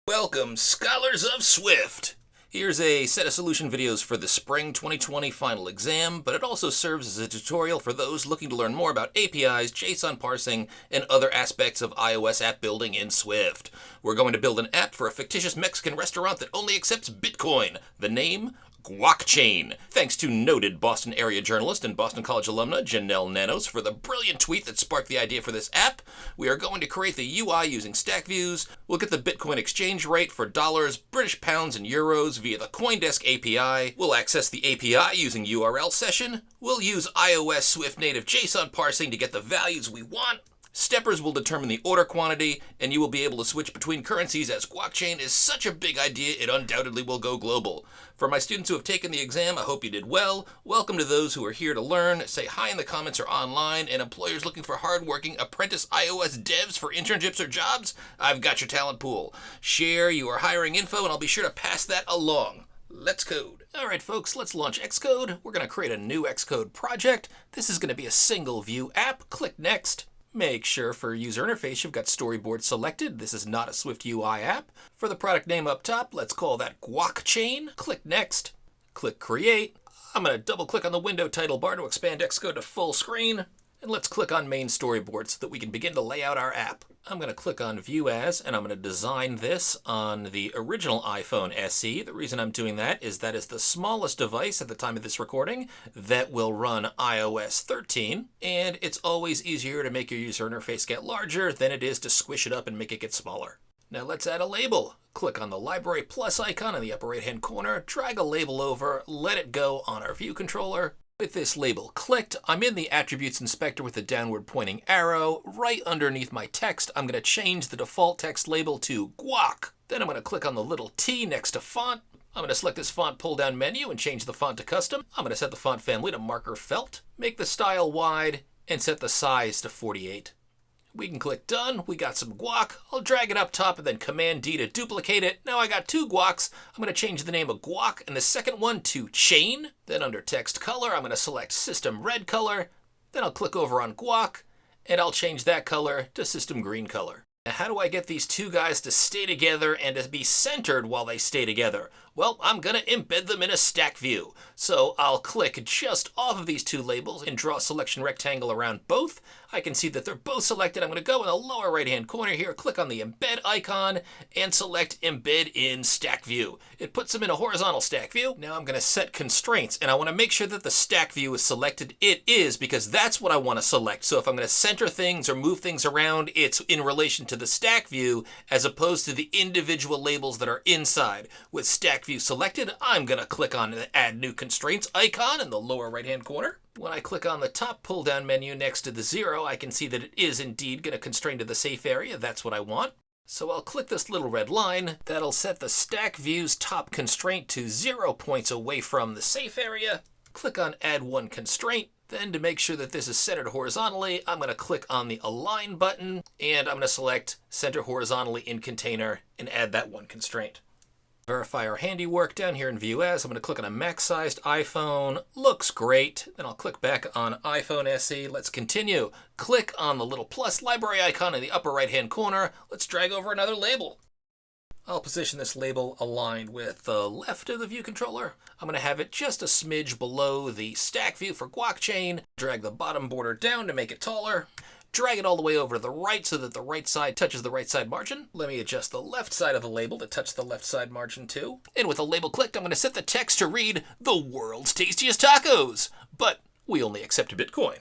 Welcome, scholars of Swift! Here's a set of solution videos for the Spring 2020 final exam, but it also serves as a tutorial for those looking to learn more about APIs, JSON parsing, and other aspects of iOS app building in Swift. We're going to build an app for a fictitious Mexican restaurant that only accepts Bitcoin. The name? GuacChain. Thanks to noted Boston area journalist and Boston College alumna Janelle Nanos for the brilliant tweet that sparked the idea for this app. We are going to create the UI using stack views. We'll get the Bitcoin exchange rate for dollars, British pounds, and euros via the CoinDesk API. We'll access the API using URL session. We'll use iOS Swift native JSON parsing to get the values we want. Steppers will determine the order quantity, and you will be able to switch between currencies as GuacChain is such a big idea it undoubtedly will go global. For my students who have taken the exam, I hope you did well. Welcome to those who are here to learn. Say hi in the comments or online, and employers looking for hardworking apprentice iOS devs for internships or jobs, I've got your talent pool. Share your hiring info, and I'll be sure to pass that along. Let's code. All right, folks, let's launch Xcode. We're going to create a new Xcode project. This is going to be a single view app. Click Next. Make sure for user interface you've got storyboard selected. This is not a Swift UI app. For the product name up top, let's call that GuacChain. Click Next. Click Create. I'm going to double click on the window title bar to expand Xcode to full screen. And let's click on main storyboard so that we can begin to lay out our app. I'm going to click on View As, and I'm going to design this on the original iPhone SE. The reason I'm doing that is the smallest device at the time of this recording that will run iOS 13, and it's always easier to make your user interface get larger than it is to squish it up and make it get smaller. Now let's add a label. Click on the Library Plus icon in the upper right-hand corner, drag a label over, let it go on our view controller. With this label clicked, I'm in the Attributes Inspector with the downward pointing arrow. Right underneath my text, I'm going to change the default text label to Guac. Then I'm going to click on the little T next to font. I'm going to select this font pull-down menu and change the font to custom. I'm going to set the font family to marker felt, make the style wide, and set the size to 48. We can click Done. We got some guac. I'll drag it up top and then Command D to duplicate it. Now I got two guacs. I'm going to change the name of guac and the second one to chain. Then under text color, I'm going to select system red color. Then I'll click over on guac and I'll change that color to system green color. Now, how do I get these two guys to stay together and to be centered while they stay together? Well, I'm going to embed them in a stack view. So I'll click just off of these two labels and draw a selection rectangle around both. I can see that they're both selected. I'm going to go in the lower right-hand corner here, click on the embed icon, and select embed in stack view. It puts them in a horizontal stack view. Now I'm going to set constraints, and I want to make sure that the stack view is selected. It is, because that's what I want to select. So if I'm going to center things or move things around, it's in relation to the stack view as opposed to the individual labels that are inside. With stack view selected, I'm going to click on the Add New Constraints icon in the lower right-hand corner. When I click on the top pull-down menu next to the 0, I can see that it is indeed going to constrain to the safe area. That's what I want. So I'll click this little red line. That'll set the stack view's top constraint to 0 points away from the safe area. Click on Add One Constraint. Then to make sure that this is centered horizontally, I'm going to click on the Align button, and I'm going to select Center Horizontally in Container and add that one constraint. Verify our handiwork down here in View As. I'm going to click on a max-sized iPhone. Looks great. Then I'll click back on iPhone SE. Let's continue. Click on the little plus library icon in the upper right-hand corner. Let's drag over another label. I'll position this label aligned with the left of the view controller. I'm going to have it just a smidge below the stack view for GuacChain. Drag the bottom border down to make it taller. Drag it all the way over to the right so that the right side touches the right side margin. Let me adjust the left side of the label to touch the left side margin too. And with the label clicked, I'm going to set the text to read, "The world's tastiest tacos." But we only accept Bitcoin.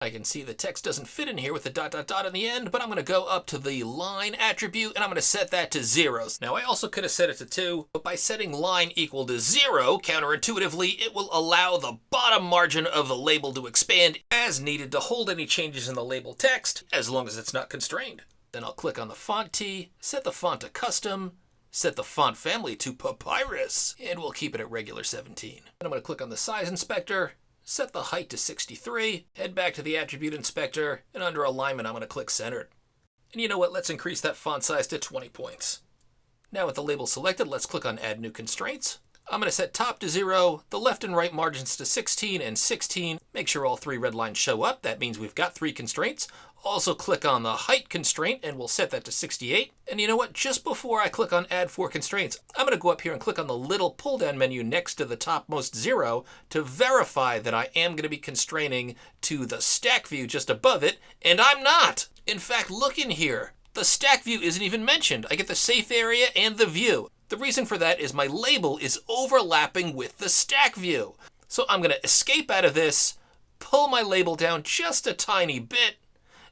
I can see the text doesn't fit in here with the dot dot dot in the end, but I'm going to go up to the line attribute and I'm going to set that to 0. Now I also could have set it to 2, but by setting line equal to 0, counterintuitively, it will allow the bottom margin of the label to expand as needed to hold any changes in the label text, as long as it's not constrained. Then I'll click on the font T, set the font to custom, set the font family to papyrus, and we'll keep it at regular 17. Then I'm going to click on the size inspector, set the height to 63, head back to the attribute inspector, and under alignment I'm going to click centered. And you know what, let's increase that font size to 20 points. Now with the label selected, let's click on Add New Constraints. I'm going to set top to 0, the left and right margins to 16 and 16. Make sure all three red lines show up. That means we've got 3 constraints. Also click on the height constraint and we'll set that to 68. And you know what? Just before I click on add 4 constraints, I'm going to go up here and click on the little pull down menu next to the topmost 0 to verify that I am going to be constraining to the stack view just above it, and I'm not. In fact, look in here. The stack view isn't even mentioned. I get the safe area and the view. The reason for that is my label is overlapping with the stack view. So I'm going to escape out of this, pull my label down just a tiny bit.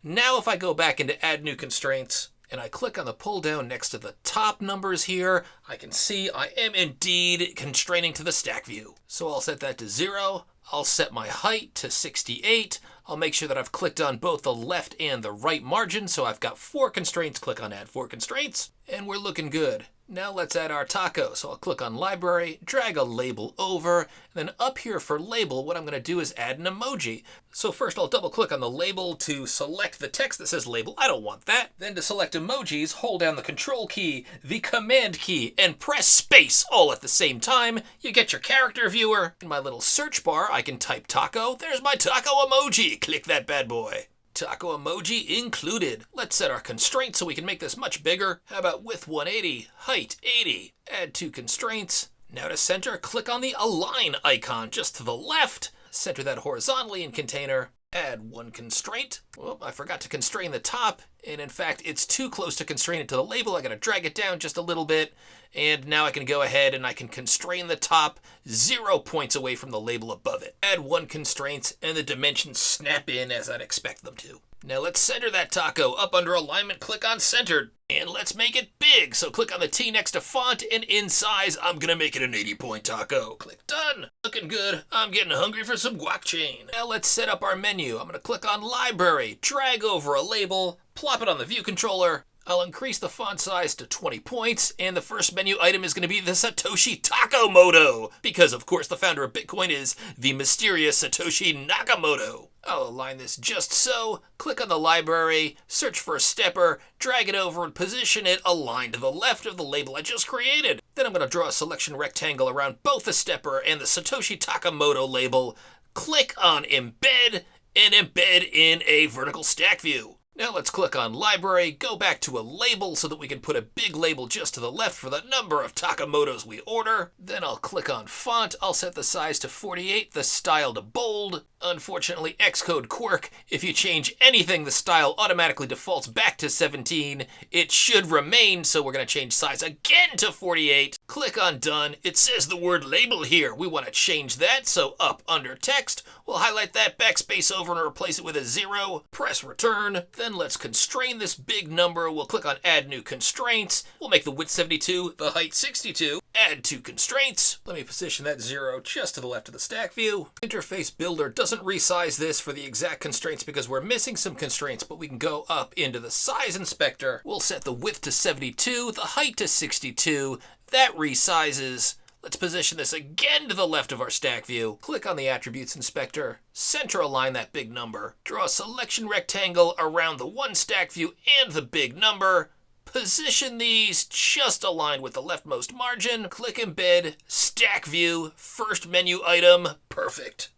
Now if I go back into add new constraints and I click on the pull down next to the top numbers here, I can see I am indeed constraining to the stack view. So I'll set that to 0. I'll set my height to 68. I'll make sure that I've clicked on both the left and the right margin, so I've got 4 constraints. Click on add 4 constraints, and we're looking good. Now let's add our taco. So I'll click on library, drag a label over, and then up here for label, what I'm going to do is add an emoji. So first I'll double click on the label to select the text that says label. I don't want that. Then to select emojis, hold down the control key, the command key, and press space all at the same time. You get your character viewer. In my little search bar, I can type taco. There's my taco emoji. Click that bad boy. Taco emoji included. Let's set our constraints so we can make this much bigger. How about width 180, height 80? Add 2 constraints. Now to center, click on the align icon just to the left. Center that horizontally in container. Add 1 constraint. Oh, I forgot to constrain the top, and in fact, it's too close to constrain it to the label. I gotta drag it down just a little bit, and now I can go ahead and I can constrain the top 0 points away from the label above it. Add 1 constraint, and the dimensions snap in as I'd expect them to. Now let's center that taco. Up under alignment, click on centered. And let's make it big. So click on the T next to font, and in size, I'm gonna make it an 80-point taco. Click done. Looking good. I'm getting hungry for some GuacChain. Now let's set up our menu. I'm gonna click on library, drag over a label, plop it on the view controller. I'll increase the font size to 20 points, and the first menu item is going to be the Satoshi Takamoto, because of course the founder of Bitcoin is the mysterious Satoshi Nakamoto. I'll align this just so, click on the library, search for a stepper, drag it over and position it aligned to the left of the label I just created. Then I'm going to draw a selection rectangle around both the stepper and the Satoshi Takamoto label, click on embed, and embed in a vertical stack view. Now let's click on library, go back to a label so that we can put a big label just to the left for the number of Takamotos we order. Then I'll click on font, I'll set the size to 48, the style to bold. Unfortunately, Xcode quirk, if you change anything, the style automatically defaults back to 17. It should remain, so we're going to change size again to 48. Click on done. It says the word label here. We want to change that, so up under text, we'll highlight that, backspace over and replace it with a 0. Press return. Then let's constrain this big number. We'll click on add new constraints. We'll make the width 72, the height 62. Add 2 constraints. Let me position that 0 just to the left of the stack view. Interface builder doesn't resize this for the exact constraints because we're missing some constraints, but we can go up into the size inspector. We'll set the width to 72, the height to 62. That resizes. Let's position this again to the left of our stack view. Click on the attributes inspector, center align that big number. Draw a selection rectangle around the one stack view and the big number. Position these just aligned with the leftmost margin. Click embed, stack view, first menu item, perfect.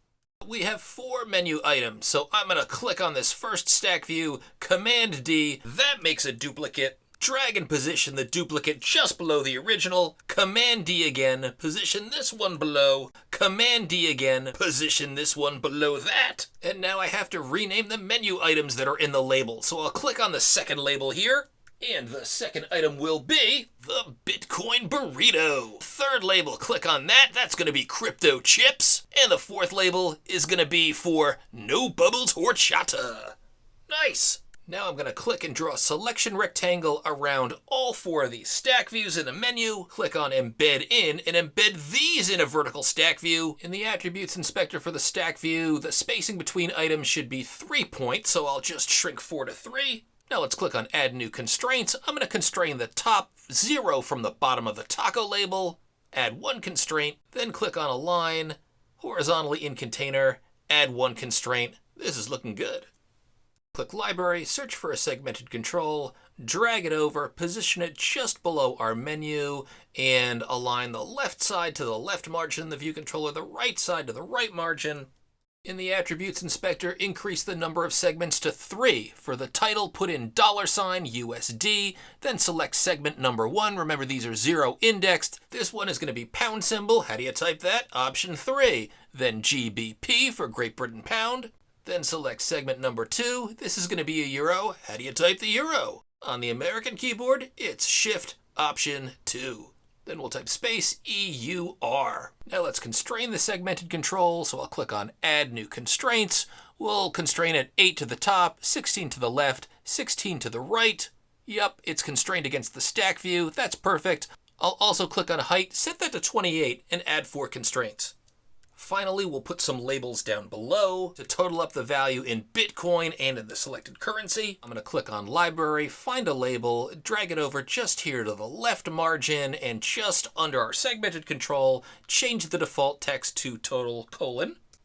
We have 4 menu items, so I'm gonna click on this first stack view, Command D, that makes a duplicate. Drag and position the duplicate just below the original. Command D again, position this one below. Command D again, position this one below that. And now I have to rename the menu items that are in the label. So I'll click on the second label here. And the second item will be the Bitcoin Burrito. Third label, click on that. That's going to be Crypto Chips. And the fourth label is going to be for No Bubbles Horchata. Nice. Now I'm going to click and draw a selection rectangle around all 4 of these stack views in the menu. Click on Embed In and embed these in a vertical stack view. In the attributes inspector for the stack view, the spacing between items should be 3 points, so I'll just shrink 4 to 3. Now let's click on Add New Constraints. I'm going to constrain the top 0 from the bottom of the taco label. Add 1 constraint, then click on Align, horizontally in container, add 1 constraint. This is looking good. Click Library, search for a segmented control, drag it over, position it just below our menu, and align the left side to the left margin of the view controller, the right side to the right margin. In the Attributes Inspector, increase the number of segments to 3. For the title, put in $USD, then select segment number 1. Remember, these are 0 indexed. This one is going to be pound symbol. How do you type that? Option 3. Then GBP for Great Britain pound. Then select segment number 2. This is going to be a euro. How do you type the euro? On the American keyboard, it's Shift Option 2. Then we'll type space EUR. Now let's constrain the segmented control, so I'll click on Add New Constraints. We'll constrain it 8 to the top, 16 to the left, 16 to the right. Yep, it's constrained against the stack view. That's perfect. I'll also click on height, set that to 28, and add 4 constraints. Finally, we'll put some labels down below to total up the value in Bitcoin and in the selected currency. I'm going to click on Library, find a label, drag it over just here to the left margin, and just under our segmented control, change the default text to total :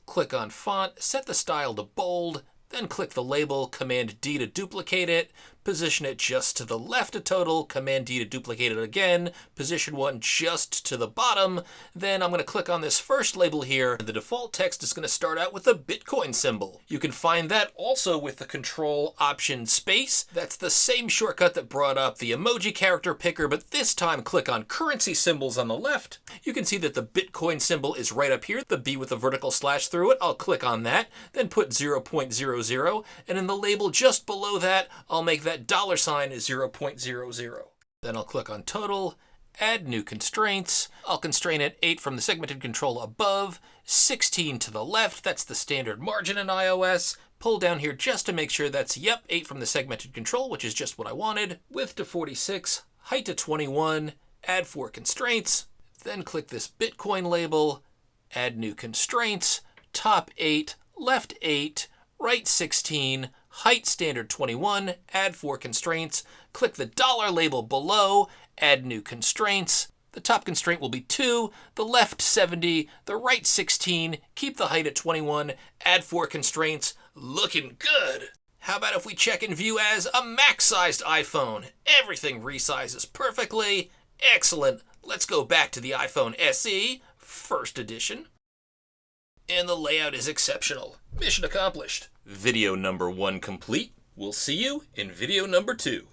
click on Font, set the style to bold, then click the label, Command D to duplicate it, position it just to the left of total, Command D to duplicate it again, position one just to the bottom. Then I'm going to click on this first label here. The default text is going to start out with a Bitcoin symbol. You can find that also with the Control Option Space. That's the same shortcut that brought up the emoji character picker, but this time click on currency symbols on the left. You can see that the Bitcoin symbol is right up here, the B with a vertical slash through it. I'll click on that, then put 0.00, and in the label just below that, I'll make that $sign is 0.00. Then I'll click on total, add new constraints. I'll constrain it 8 from the segmented control above, 16 to the left. That's the standard margin in iOS. Pull down here just to make sure that's, 8 from the segmented control, which is just what I wanted. Width to 46, height to 21, add 4 constraints. Then click this Bitcoin label, add new constraints, top 8, left 8, right 16, height standard 21, add 4 constraints, click the dollar label below, add new constraints. The top constraint will be 2, the left 70, the right 16, keep the height at 21, add 4 constraints. Looking good. How about if we check and view as a max-sized iPhone? Everything resizes perfectly. Excellent. Let's go back to the iPhone SE, first edition. And the layout is exceptional. Mission accomplished. Video number 1 complete. We'll see you in video number 2.